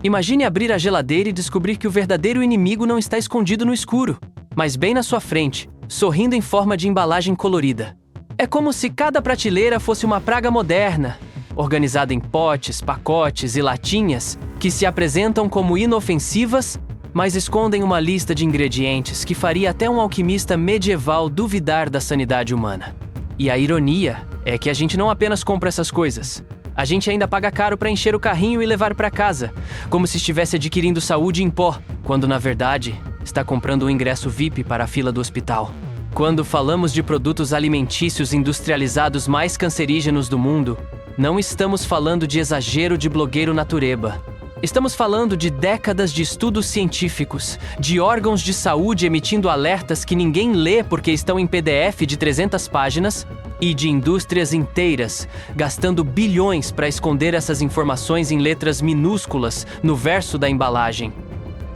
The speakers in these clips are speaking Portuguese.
Imagine abrir a geladeira e descobrir que o verdadeiro inimigo não está escondido no escuro, mas bem na sua frente, sorrindo em forma de embalagem colorida. É como se cada prateleira fosse uma praga moderna, organizada em potes, pacotes e latinhas que se apresentam como inofensivas, mas escondem uma lista de ingredientes que faria até um alquimista medieval duvidar da sanidade humana. E a ironia é que a gente não apenas compra essas coisas, a gente ainda paga caro para encher o carrinho e levar para casa, como se estivesse adquirindo saúde em pó, quando na verdade está comprando um ingresso VIP para a fila do hospital. Quando falamos de produtos alimentícios industrializados mais cancerígenos do mundo, não estamos falando de exagero de blogueiro natureba. Estamos falando de décadas de estudos científicos, de órgãos de saúde emitindo alertas que ninguém lê porque estão em PDF de 300 páginas, e de indústrias inteiras gastando bilhões para esconder essas informações em letras minúsculas no verso da embalagem.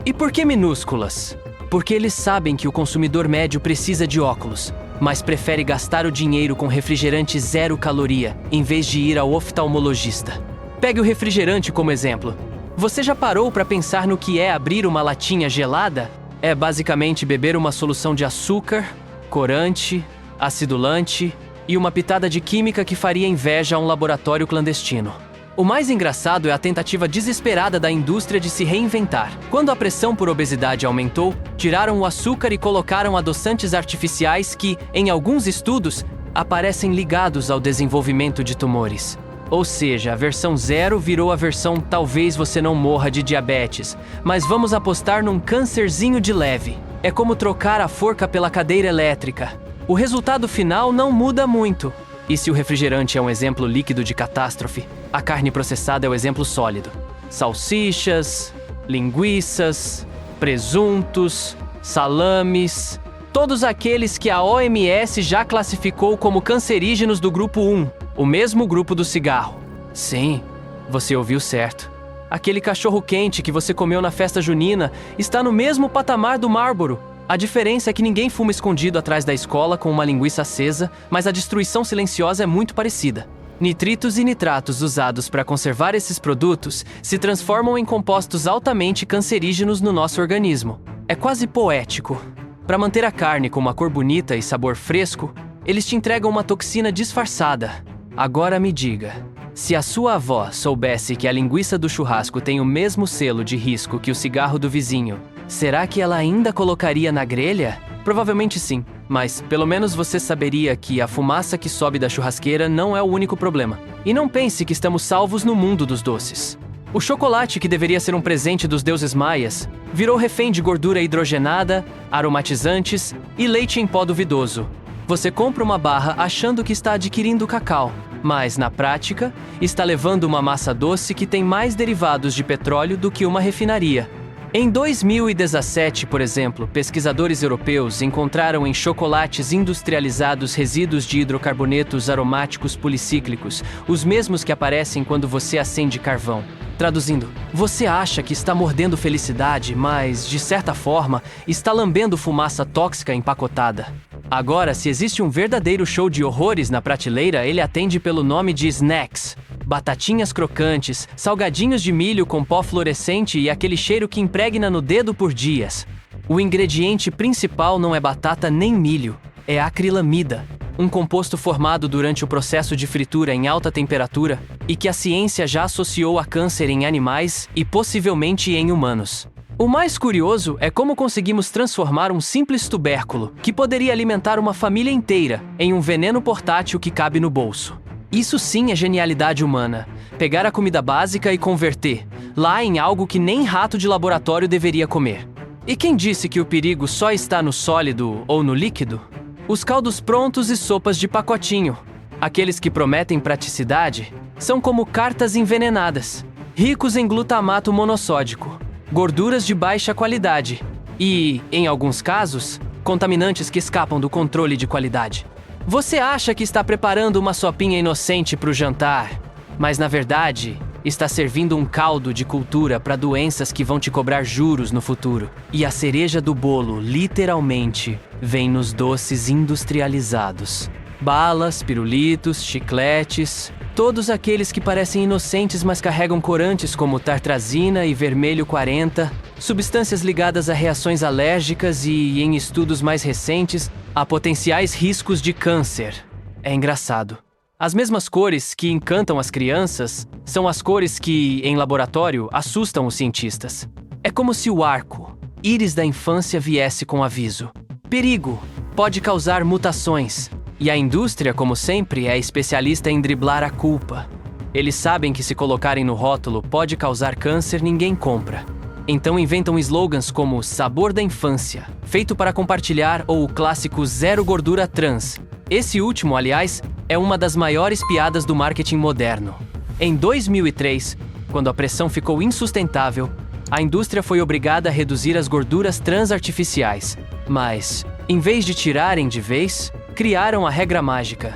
E por que minúsculas? Porque eles sabem que o consumidor médio precisa de óculos, mas prefere gastar o dinheiro com refrigerante zero caloria, em vez de ir ao oftalmologista. Pegue o refrigerante como exemplo. Você já parou para pensar no que é abrir uma latinha gelada? É basicamente beber uma solução de açúcar, corante, acidulante e uma pitada de química que faria inveja a um laboratório clandestino. O mais engraçado é a tentativa desesperada da indústria de se reinventar. Quando a pressão por obesidade aumentou, tiraram o açúcar e colocaram adoçantes artificiais que, em alguns estudos, aparecem ligados ao desenvolvimento de tumores. Ou seja, a versão 0 virou a versão talvez você não morra de diabetes, mas vamos apostar num câncerzinho de leve. É como trocar a forca pela cadeira elétrica. O resultado final não muda muito. E se o refrigerante é um exemplo líquido de catástrofe, a carne processada é o exemplo sólido. Salsichas, linguiças, presuntos, salames, todos aqueles que a OMS já classificou como cancerígenos do grupo 1, o mesmo grupo do cigarro. Sim, você ouviu certo. Aquele cachorro-quente que você comeu na festa junina está no mesmo patamar do Marlboro. A diferença é que ninguém fuma escondido atrás da escola com uma linguiça acesa, mas a destruição silenciosa é muito parecida. Nitritos e nitratos usados para conservar esses produtos se transformam em compostos altamente cancerígenos no nosso organismo. É quase poético. Para manter a carne com uma cor bonita e sabor fresco, eles te entregam uma toxina disfarçada. Agora me diga, se a sua avó soubesse que a linguiça do churrasco tem o mesmo selo de risco que o cigarro do vizinho, será que ela ainda colocaria na grelha? Provavelmente sim, mas pelo menos você saberia que a fumaça que sobe da churrasqueira não é o único problema. E não pense que estamos salvos no mundo dos doces. O chocolate, que deveria ser um presente dos deuses maias, virou refém de gordura hidrogenada, aromatizantes e leite em pó duvidoso. Você compra uma barra achando que está adquirindo cacau, mas, na prática, está levando uma massa doce que tem mais derivados de petróleo do que uma refinaria. Em 2017, por exemplo, pesquisadores europeus encontraram em chocolates industrializados resíduos de hidrocarbonetos aromáticos policíclicos, os mesmos que aparecem quando você acende carvão. Traduzindo, você acha que está mordendo felicidade, mas, de certa forma, está lambendo fumaça tóxica empacotada. Agora, se existe um verdadeiro show de horrores na prateleira, ele atende pelo nome de snacks. Batatinhas crocantes, salgadinhos de milho com pó fluorescente e aquele cheiro que impregna no dedo por dias. O ingrediente principal não é batata nem milho, é acrilamida, um composto formado durante o processo de fritura em alta temperatura e que a ciência já associou a câncer em animais e possivelmente em humanos. O mais curioso é como conseguimos transformar um simples tubérculo, que poderia alimentar uma família inteira, em um veneno portátil que cabe no bolso. Isso sim é genialidade humana. Pegar a comida básica e converter, lá em algo que nem rato de laboratório deveria comer. E quem disse que o perigo só está no sólido ou no líquido? Os caldos prontos e sopas de pacotinho, aqueles que prometem praticidade, são como cartas envenenadas, ricos em glutamato monossódico, gorduras de baixa qualidade e, em alguns casos, contaminantes que escapam do controle de qualidade. Você acha que está preparando uma sopinha inocente para o jantar, mas na verdade está servindo um caldo de cultura para doenças que vão te cobrar juros no futuro. E a cereja do bolo, literalmente, vem nos doces industrializados. Balas, pirulitos, chicletes, Todos aqueles que parecem inocentes, mas carregam corantes como tartrazina e vermelho 40, substâncias ligadas a reações alérgicas e, em estudos mais recentes, a potenciais riscos de câncer. É engraçado. As mesmas cores que encantam as crianças são as cores que, em laboratório, assustam os cientistas. É como se o arco, íris da infância, viesse com aviso. Perigo! Pode causar mutações. E a indústria, como sempre, é especialista em driblar a culpa. Eles sabem que se colocarem no rótulo pode causar câncer, ninguém compra. Então inventam slogans como sabor da infância, feito para compartilhar, ou o clássico zero gordura trans. Esse último, aliás, é uma das maiores piadas do marketing moderno. Em 2003, quando a pressão ficou insustentável, a indústria foi obrigada a reduzir as gorduras trans artificiais. Mas, em vez de tirarem de vez, criaram a regra mágica.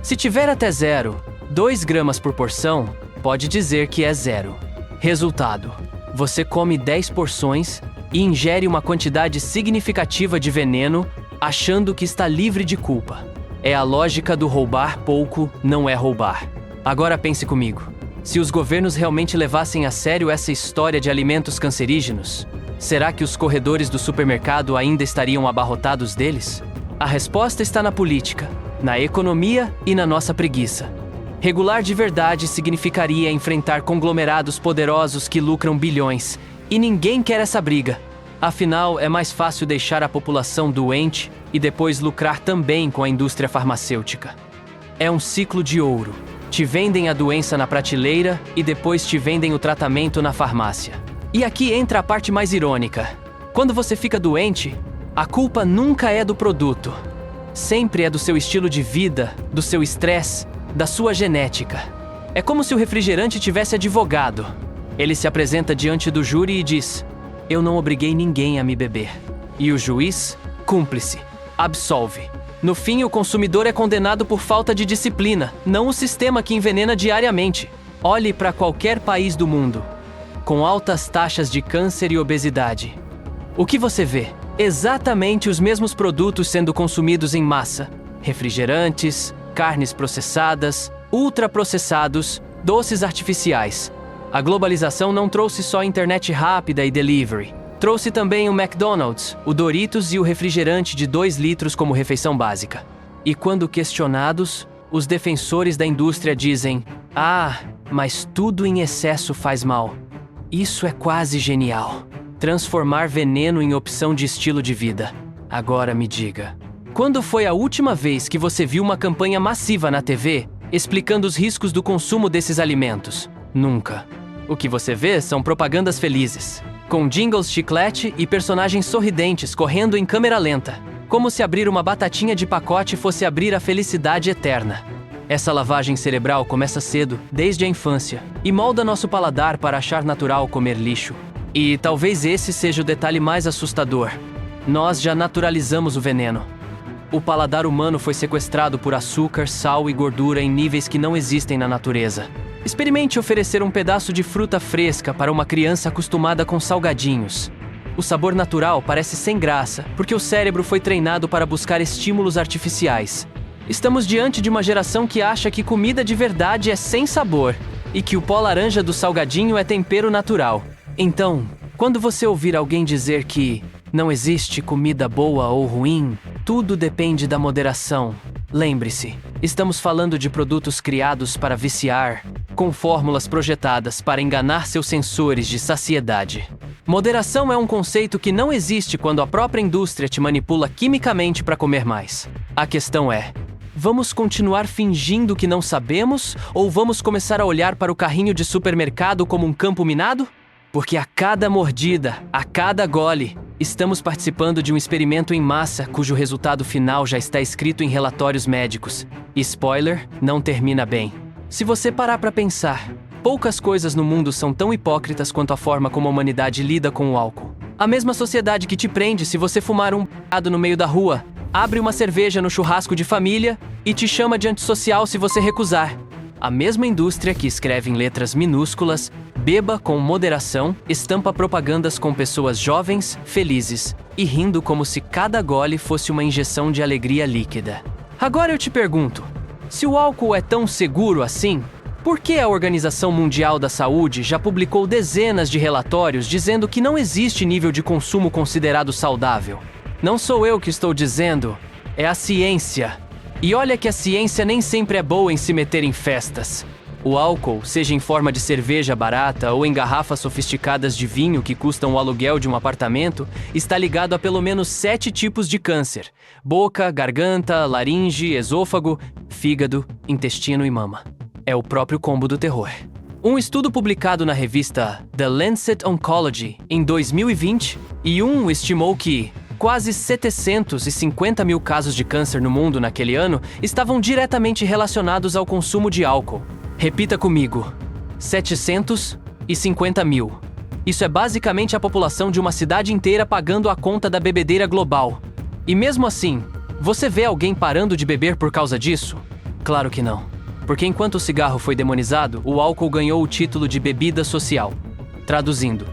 Se tiver até 2 gramas por porção, pode dizer que é 0. Resultado: você come 10 porções e ingere uma quantidade significativa de veneno, achando que está livre de culpa. É a lógica do roubar pouco não é roubar. Agora pense comigo. Se os governos realmente levassem a sério essa história de alimentos cancerígenos, será que os corredores do supermercado ainda estariam abarrotados deles? A resposta está na política, na economia e na nossa preguiça. Regular de verdade significaria enfrentar conglomerados poderosos que lucram bilhões, e ninguém quer essa briga. Afinal, é mais fácil deixar a população doente e depois lucrar também com a indústria farmacêutica. É um ciclo de ouro. Te vendem a doença na prateleira e depois te vendem o tratamento na farmácia. E aqui entra a parte mais irônica. Quando você fica doente, a culpa nunca é do produto. Sempre é do seu estilo de vida, do seu estresse, da sua genética. É como se o refrigerante tivesse advogado. Ele se apresenta diante do júri e diz: eu não obriguei ninguém a me beber. E o juiz, cúmplice, absolve. No fim, o consumidor é condenado por falta de disciplina, não o sistema que envenena diariamente. Olhe para qualquer país do mundo, com altas taxas de câncer e obesidade. O que você vê? Exatamente os mesmos produtos sendo consumidos em massa. Refrigerantes, carnes processadas, ultraprocessados, doces artificiais. A globalização não trouxe só internet rápida e delivery. Trouxe também o McDonald's, o Doritos e o refrigerante de 2 litros como refeição básica. E quando questionados, os defensores da indústria dizem: mas tudo em excesso faz mal. Isso é quase genial. Transformar veneno em opção de estilo de vida. Agora me diga, quando foi a última vez que você viu uma campanha massiva na TV explicando os riscos do consumo desses alimentos? Nunca. O que você vê são propagandas felizes, com jingles chiclete e personagens sorridentes correndo em câmera lenta, como se abrir uma batatinha de pacote fosse abrir a felicidade eterna. Essa lavagem cerebral começa cedo, desde a infância, e molda nosso paladar para achar natural comer lixo. E talvez esse seja o detalhe mais assustador. Nós já naturalizamos o veneno. O paladar humano foi sequestrado por açúcar, sal e gordura em níveis que não existem na natureza. Experimente oferecer um pedaço de fruta fresca para uma criança acostumada com salgadinhos. O sabor natural parece sem graça, porque o cérebro foi treinado para buscar estímulos artificiais. Estamos diante de uma geração que acha que comida de verdade é sem sabor, e que o pó laranja do salgadinho é tempero natural. Então, quando você ouvir alguém dizer que não existe comida boa ou ruim, tudo depende da moderação, lembre-se, estamos falando de produtos criados para viciar, com fórmulas projetadas para enganar seus sensores de saciedade. Moderação é um conceito que não existe quando a própria indústria te manipula quimicamente para comer mais. A questão é: vamos continuar fingindo que não sabemos ou vamos começar a olhar para o carrinho de supermercado como um campo minado? Porque a cada mordida, a cada gole, estamos participando de um experimento em massa cujo resultado final já está escrito em relatórios médicos. E spoiler, não termina bem. Se você parar para pensar, poucas coisas no mundo são tão hipócritas quanto a forma como a humanidade lida com o álcool. A mesma sociedade que te prende se você fumar um no meio da rua, abre uma cerveja no churrasco de família e te chama de antissocial se você recusar. A mesma indústria que escreve em letras minúsculas "beba com moderação" estampa propagandas com pessoas jovens, felizes e rindo como se cada gole fosse uma injeção de alegria líquida. Agora eu te pergunto, se o álcool é tão seguro assim, Por que a Organização Mundial da Saúde já publicou dezenas de relatórios dizendo que não existe nível de consumo considerado saudável? Não sou eu que estou dizendo, é a ciência. E olha que a ciência nem sempre é boa em se meter em festas. O álcool, seja em forma de cerveja barata ou em garrafas sofisticadas de vinho que custam o aluguel de um apartamento, está ligado a pelo menos 7 tipos de câncer: boca, garganta, laringe, esôfago, fígado, intestino e mama. É o próprio combo do terror. Um estudo publicado na revista The Lancet Oncology em 2021 estimou que quase 750 mil casos de câncer no mundo naquele ano estavam diretamente relacionados ao consumo de álcool. Repita comigo: 750 mil. Isso é basicamente a população de uma cidade inteira pagando a conta da bebedeira global. E mesmo assim, você vê alguém parando de beber por causa disso? Claro que não. Porque enquanto o cigarro foi demonizado, o álcool ganhou o título de bebida social. Traduzindo,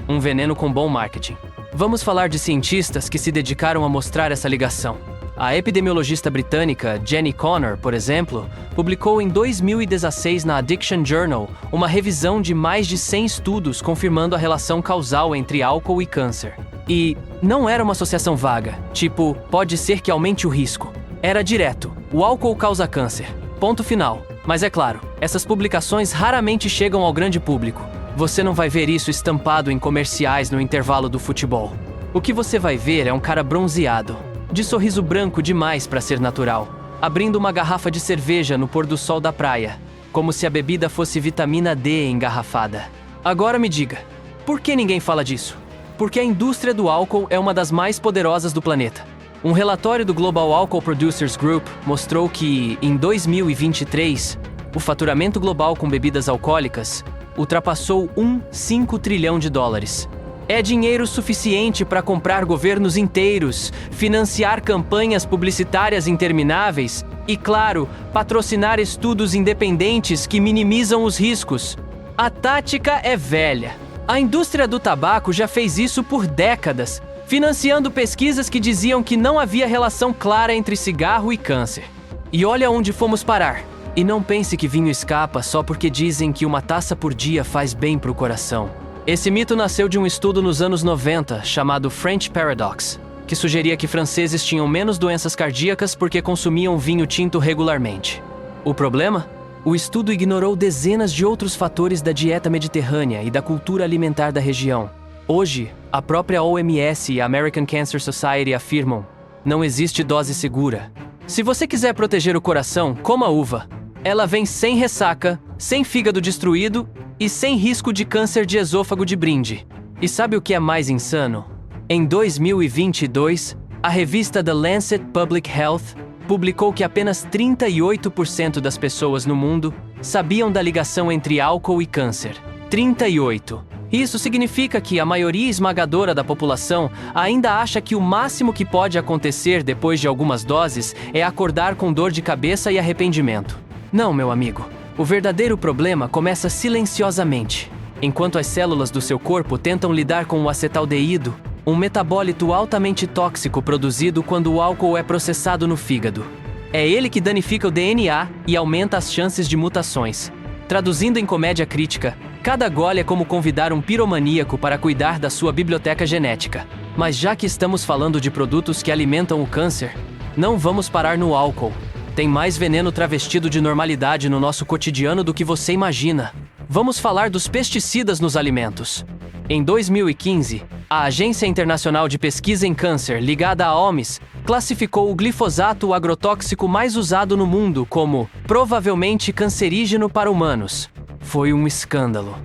um veneno com bom marketing. Vamos falar de cientistas que se dedicaram a mostrar essa ligação. A epidemiologista britânica Jenny Connor, por exemplo, publicou em 2016 na Addiction Journal uma revisão de mais de 100 estudos confirmando a relação causal entre álcool e câncer. E não era uma associação vaga, tipo, pode ser que aumente o risco. Era direto, o álcool causa câncer. Ponto final. Mas é claro, essas publicações raramente chegam ao grande público. Você não vai ver isso estampado em comerciais no intervalo do futebol. O que você vai ver é um cara bronzeado, de sorriso branco demais para ser natural, abrindo uma garrafa de cerveja no pôr do sol da praia, como se a bebida fosse vitamina D engarrafada. Agora me diga, por que ninguém fala disso? Porque a indústria do álcool é uma das mais poderosas do planeta. Um relatório do Global Alcohol Producers Group mostrou que, em 2023, o faturamento global com bebidas alcoólicas ultrapassou 1,5 trilhão de dólares. É dinheiro suficiente para comprar governos inteiros, financiar campanhas publicitárias intermináveis e, claro, patrocinar estudos independentes que minimizam os riscos. A tática é velha. A indústria do tabaco já fez isso por décadas, financiando pesquisas que diziam que não havia relação clara entre cigarro e câncer. E olha onde fomos parar. E não pense que vinho escapa só porque dizem que uma taça por dia faz bem pro coração. Esse mito nasceu de um estudo nos anos 90, chamado French Paradox, que sugeria que franceses tinham menos doenças cardíacas porque consumiam vinho tinto regularmente. O problema? O estudo ignorou dezenas de outros fatores da dieta mediterrânea e da cultura alimentar da região. Hoje, a própria OMS e a American Cancer Society afirmam: não existe dose segura. Se você quiser proteger o coração, coma uva. Ela vem sem ressaca, sem fígado destruído e sem risco de câncer de esôfago de brinde. E sabe o que é mais insano? Em 2022, a revista The Lancet Public Health publicou que apenas 38% das pessoas no mundo sabiam da ligação entre álcool e câncer. 38%. Isso significa que a maioria esmagadora da população ainda acha que o máximo que pode acontecer depois de algumas doses é acordar com dor de cabeça e arrependimento. Não, meu amigo. O verdadeiro problema começa silenciosamente, enquanto as células do seu corpo tentam lidar com o acetaldeído, um metabólito altamente tóxico produzido quando o álcool é processado no fígado. É ele que danifica o DNA e aumenta as chances de mutações. Traduzindo em comédia crítica, cada gole é como convidar um piromaníaco para cuidar da sua biblioteca genética. Mas já que estamos falando de produtos que alimentam o câncer, não vamos parar no álcool. Tem mais veneno travestido de normalidade no nosso cotidiano do que você imagina. Vamos falar dos pesticidas nos alimentos. Em 2015, a Agência Internacional de Pesquisa em Câncer, ligada à OMS, classificou o glifosato, o agrotóxico mais usado no mundo, como provavelmente cancerígeno para humanos. Foi um escândalo.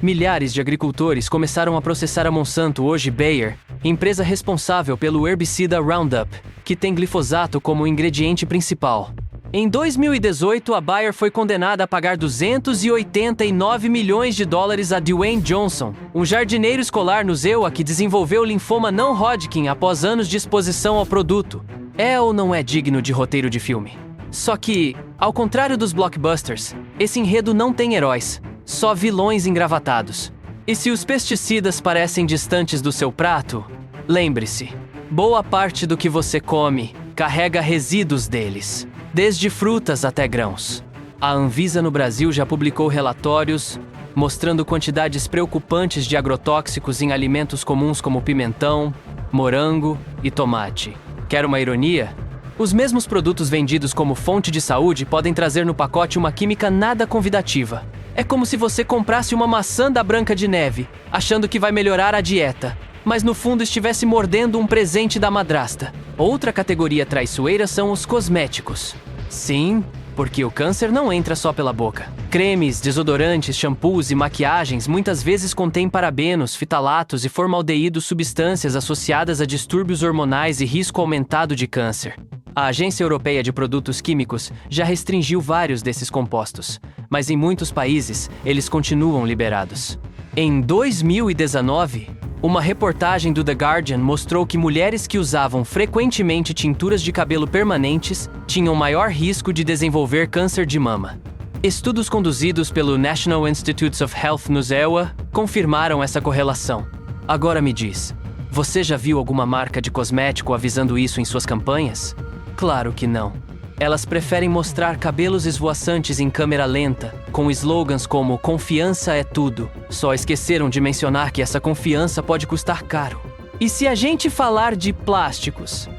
Milhares de agricultores começaram a processar a Monsanto, hoje Bayer, empresa responsável pelo herbicida Roundup, que tem glifosato como ingrediente principal. Em 2018, a Bayer foi condenada a pagar 289 milhões de dólares a Dwayne Johnson, um jardineiro escolar no Iowa que desenvolveu linfoma não Hodgkin após anos de exposição ao produto. É ou não é digno de roteiro de filme? Só que, ao contrário dos blockbusters, esse enredo não tem heróis, só vilões engravatados. E se os pesticidas parecem distantes do seu prato, lembre-se, boa parte do que você come carrega resíduos deles, desde frutas até grãos. A Anvisa no Brasil já publicou relatórios mostrando quantidades preocupantes de agrotóxicos em alimentos comuns como pimentão, morango e tomate. Quer uma ironia? Os mesmos produtos vendidos como fonte de saúde podem trazer no pacote uma química nada convidativa. É como se você comprasse uma maçã da Branca de Neve, achando que vai melhorar a dieta, mas no fundo estivesse mordendo um presente da madrasta. Outra categoria traiçoeira são os cosméticos. Sim, porque o câncer não entra só pela boca. Cremes, desodorantes, shampoos e maquiagens muitas vezes contêm parabenos, fitalatos e formaldeído, substâncias associadas a distúrbios hormonais e risco aumentado de câncer. A Agência Europeia de Produtos Químicos já restringiu vários desses compostos, mas em muitos países eles continuam liberados. Em 2019, uma reportagem do The Guardian mostrou que mulheres que usavam frequentemente tinturas de cabelo permanentes tinham maior risco de desenvolver câncer de mama. Estudos conduzidos pelo National Institutes of Health no EUA confirmaram essa correlação. Agora me diz, você já viu alguma marca de cosmético avisando isso em suas campanhas? Claro que não. Elas preferem mostrar cabelos esvoaçantes em câmera lenta, com slogans como "Confiança é tudo". Só esqueceram de mencionar que essa confiança pode custar caro. E se a gente falar de plásticos?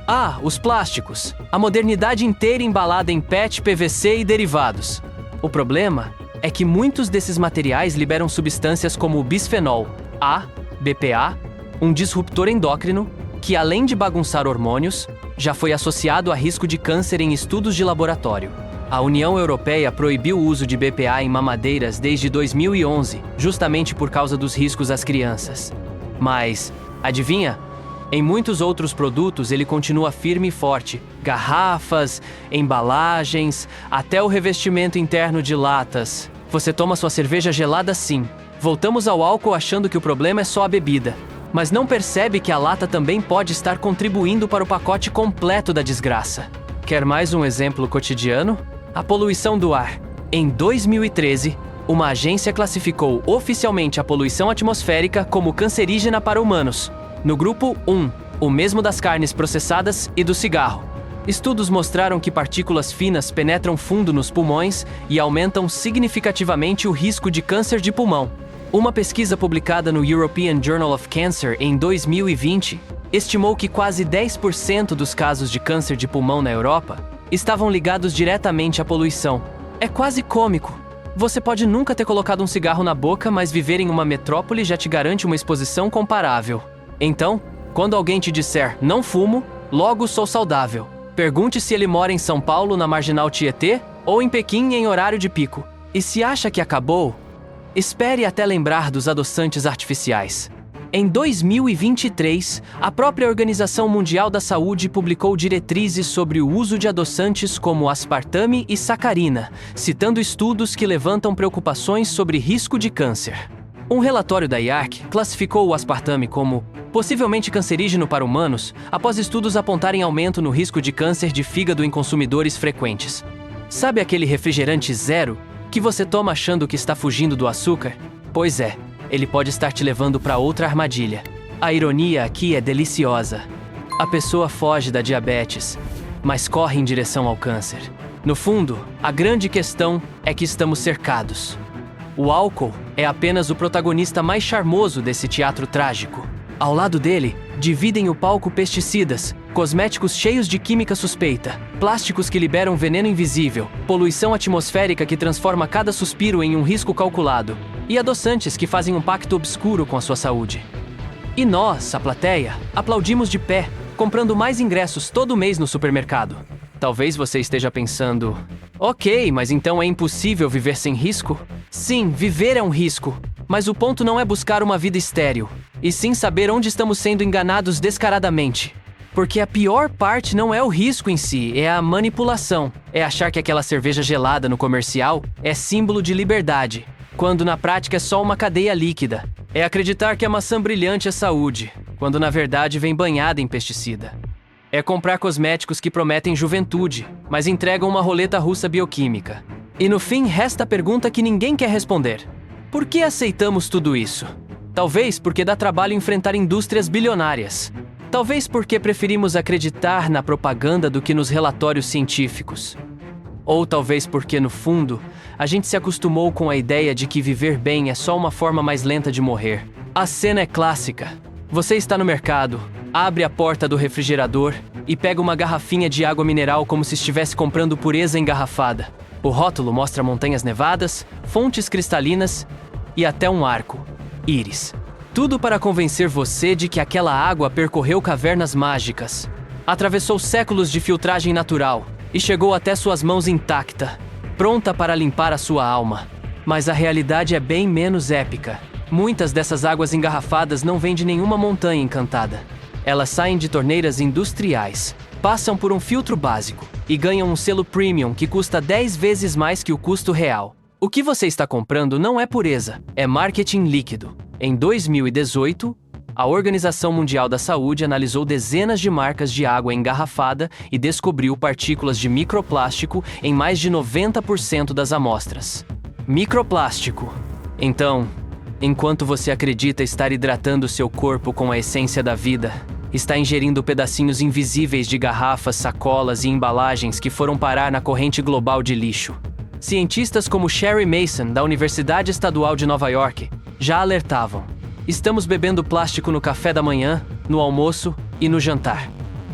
Ah, os plásticos. A modernidade inteira embalada em PET, PVC e derivados. O problema é que muitos desses materiais liberam substâncias como o bisfenol A, BPA, um disruptor endócrino, que além de bagunçar hormônios, já foi associado a risco de câncer em estudos de laboratório. A União Europeia proibiu o uso de BPA em mamadeiras desde 2011, justamente por causa dos riscos às crianças. Mas, adivinha? Em muitos outros produtos ele continua firme e forte. Garrafas, embalagens, até o revestimento interno de latas. Você toma sua cerveja gelada sim. Voltamos ao álcool achando que o problema é só a bebida. Mas não percebe que a lata também pode estar contribuindo para o pacote completo da desgraça. Quer mais um exemplo cotidiano? A poluição do ar. Em 2013, uma agência classificou oficialmente a poluição atmosférica como cancerígena para humanos, no grupo 1, o mesmo das carnes processadas e do cigarro. Estudos mostraram que partículas finas penetram fundo nos pulmões e aumentam significativamente o risco de câncer de pulmão. Uma pesquisa publicada no European Journal of Cancer em 2020 estimou que quase 10% dos casos de câncer de pulmão na Europa estavam ligados diretamente à poluição. É quase cômico. Você pode nunca ter colocado um cigarro na boca, mas viver em uma metrópole já te garante uma exposição comparável. Então, quando alguém te disser "não fumo", logo sou saudável. Pergunte se ele mora em São Paulo, na Marginal Tietê, ou em Pequim em horário de pico. E se acha que acabou, espere até lembrar dos adoçantes artificiais. Em 2023, a própria Organização Mundial da Saúde publicou diretrizes sobre o uso de adoçantes como aspartame e sacarina, citando estudos que levantam preocupações sobre risco de câncer. Um relatório da IARC classificou o aspartame como possivelmente cancerígeno para humanos após estudos apontarem aumento no risco de câncer de fígado em consumidores frequentes. Sabe aquele refrigerante zero que você toma achando que está fugindo do açúcar? Pois é, ele pode estar te levando para outra armadilha. A ironia aqui é deliciosa. A pessoa foge da diabetes, mas corre em direção ao câncer. No fundo, a grande questão é que estamos cercados. O álcool é apenas o protagonista mais charmoso desse teatro trágico. Ao lado dele, dividem o palco pesticidas, cosméticos cheios de química suspeita, plásticos que liberam veneno invisível, poluição atmosférica que transforma cada suspiro em um risco calculado, e adoçantes que fazem um pacto obscuro com a sua saúde. E nós, a plateia, aplaudimos de pé, comprando mais ingressos todo mês no supermercado. Talvez você esteja pensando, ok, mas então é impossível viver sem risco? Sim, viver é um risco, mas o ponto não é buscar uma vida estéril, e sim saber onde estamos sendo enganados descaradamente. Porque a pior parte não é o risco em si, é a manipulação. É achar que aquela cerveja gelada no comercial é símbolo de liberdade, quando na prática é só uma cadeia líquida. É acreditar que a maçã brilhante é saúde, quando na verdade vem banhada em pesticida. É comprar cosméticos que prometem juventude, mas entregam uma roleta russa bioquímica. E no fim, resta a pergunta que ninguém quer responder. Por que aceitamos tudo isso? Talvez porque dá trabalho enfrentar indústrias bilionárias. Talvez porque preferimos acreditar na propaganda do que nos relatórios científicos. Ou talvez porque, no fundo, a gente se acostumou com a ideia de que viver bem é só uma forma mais lenta de morrer. A cena é clássica. Você está no mercado, abre a porta do refrigerador e pega uma garrafinha de água mineral como se estivesse comprando pureza engarrafada. O rótulo mostra montanhas nevadas, fontes cristalinas e até um arco, íris. Tudo para convencer você de que aquela água percorreu cavernas mágicas, atravessou séculos de filtragem natural e chegou até suas mãos intacta, pronta para limpar a sua alma. Mas a realidade é bem menos épica. Muitas dessas águas engarrafadas não vêm de nenhuma montanha encantada. Elas saem de torneiras industriais, passam por um filtro básico e ganham um selo premium que custa 10 vezes mais que o custo real. O que você está comprando não é pureza, é marketing líquido. Em 2018, a Organização Mundial da Saúde analisou dezenas de marcas de água engarrafada e descobriu partículas de microplástico em mais de 90% das amostras. Microplástico. Então, enquanto você acredita estar hidratando seu corpo com a essência da vida, está ingerindo pedacinhos invisíveis de garrafas, sacolas e embalagens que foram parar na corrente global de lixo. Cientistas como Sherry Mason, da Universidade Estadual de Nova York, já alertavam. Estamos bebendo plástico no café da manhã, no almoço e no jantar.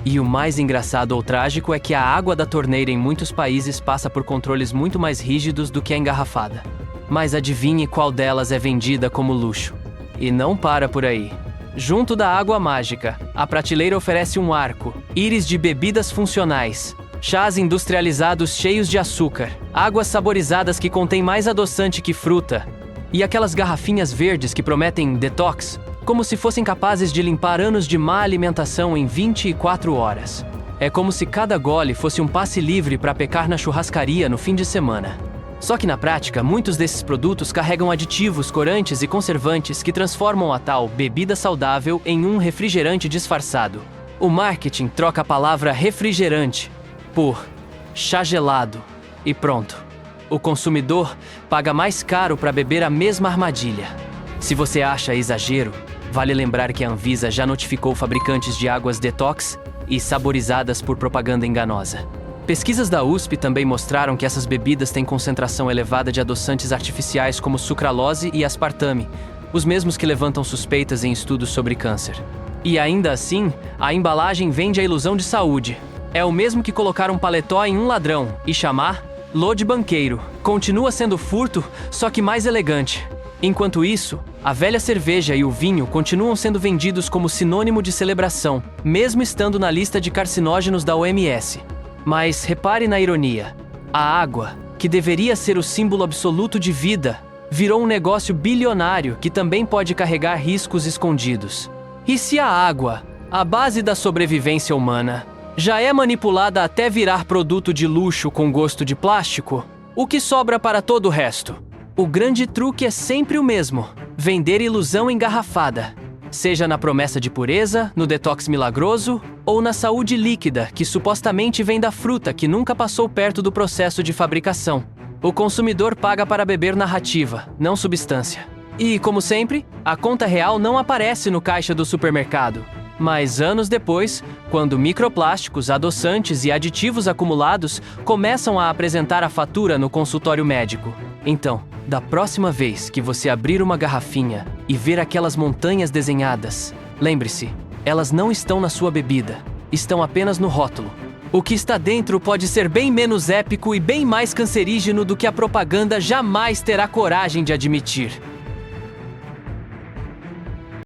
E o mais engraçado ou trágico é que a água da torneira em muitos países passa por controles muito mais rígidos do que a engarrafada. Mas adivinhe qual delas é vendida como luxo. E não para por aí. Junto da água mágica, a prateleira oferece um arco, íris de bebidas funcionais, chás industrializados cheios de açúcar, águas saborizadas que contêm mais adoçante que fruta, e aquelas garrafinhas verdes que prometem detox, como se fossem capazes de limpar anos de má alimentação em 24 horas. É como se cada gole fosse um passe livre para pecar na churrascaria no fim de semana. Só que na prática, muitos desses produtos carregam aditivos, corantes e conservantes que transformam a tal bebida saudável em um refrigerante disfarçado. O marketing troca a palavra refrigerante por chá gelado e pronto. O consumidor paga mais caro para beber a mesma armadilha. Se você acha exagero, vale lembrar que a Anvisa já notificou fabricantes de águas detox e saborizadas por propaganda enganosa. Pesquisas da USP também mostraram que essas bebidas têm concentração elevada de adoçantes artificiais como sucralose e aspartame, os mesmos que levantam suspeitas em estudos sobre câncer. E ainda assim, a embalagem vende a ilusão de saúde. É o mesmo que colocar um paletó em um ladrão e chamar lô de banqueiro. Continua sendo furto, só que mais elegante. Enquanto isso, a velha cerveja e o vinho continuam sendo vendidos como sinônimo de celebração, mesmo estando na lista de carcinógenos da OMS. Mas repare na ironia. A água, que deveria ser o símbolo absoluto de vida, virou um negócio bilionário que também pode carregar riscos escondidos. E se a água, a base da sobrevivência humana, já é manipulada até virar produto de luxo com gosto de plástico, o que sobra para todo o resto? O grande truque é sempre o mesmo: vender ilusão engarrafada. Seja na promessa de pureza, no detox milagroso ou na saúde líquida, que supostamente vem da fruta que nunca passou perto do processo de fabricação. O consumidor paga para beber narrativa, não substância. E, como sempre, a conta real não aparece no caixa do supermercado. Mas anos depois, quando microplásticos, adoçantes e aditivos acumulados começam a apresentar a fatura no consultório médico. Então, da próxima vez que você abrir uma garrafinha e ver aquelas montanhas desenhadas, lembre-se, elas não estão na sua bebida, estão apenas no rótulo. O que está dentro pode ser bem menos épico e bem mais cancerígeno do que a propaganda jamais terá coragem de admitir.